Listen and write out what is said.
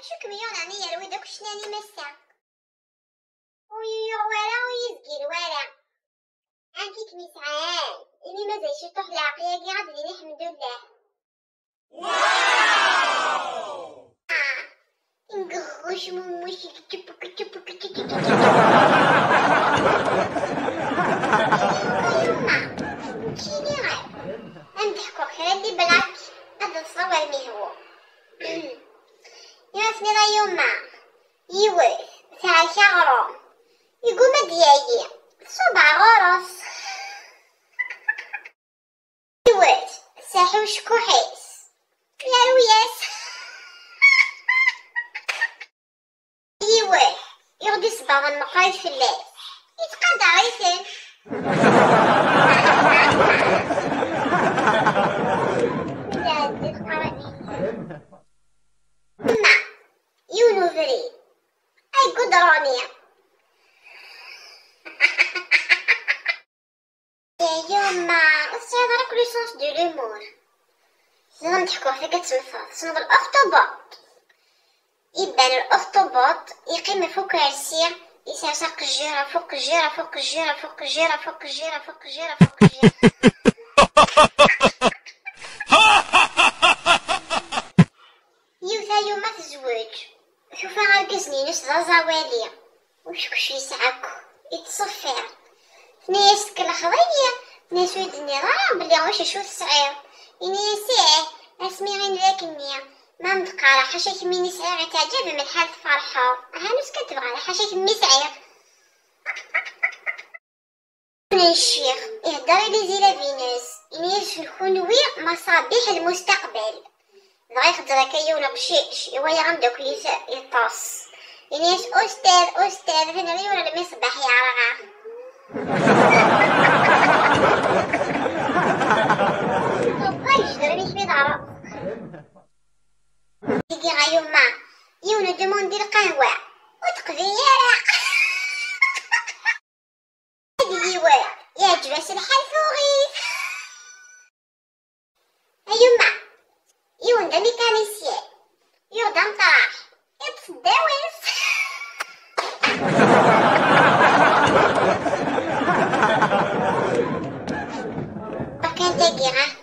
شو كميون أنا يا روي دوك شناني مسا ويو ولا ويزقير ولا أنكي كميسعان إني مازال شو تحلاقي يا قاعد لي الحمد لله. واو نقوش مموش كتب كيني غير نضحكو خير اللي بلاك هذا الصور مهو ياسمي لا يوما يوث تاع شعرو يقوم ديايي صبع غرس يوث ساحوش كوحيس يا روياس يوث يغدي صباغ المقايد في الليل يتقاد عيسن يونو فري اي قدرانية يا يوما الصيادة راك لو سونس دو لومور زعما نضحكو في كتمفاض صنوب الاخطبوط يبان الاخطبوط يقيم فوق كرسي يسرسق الجيرة فوق الجيرة فوق الجيرة فوق الجيرة فوق الجيرة فوق الجيرة فوق الجيرة يوثا يوما تزوج شوفا عرقزني نص زوالية وشكش يسعكو يتصفر ناس كل خضية ناس ودني راه بلي واش شو الصعير ينسيه اسمي غير ذاك النية ما متقارا حاشاك ميني سعير تعجب من حال فرحة هانوس كتبغى حاشاك مي سعير الشيخ يهدر لي زي لافينوس ينيش الخنوي مصابيح المستقبل بغا يخدر كيونا بشي ويا عندك يطاس ينيش استاذ فين ريونا المصباح يا رغا طبايش دربيش في دارو تيجي غايوما يونا دوموندي القهوة وتقضي يارا هادي يا جبس الحال فوغيث أيوما يون دا ميكانيسيان يودا مطرح يتصداوس وكان تاقي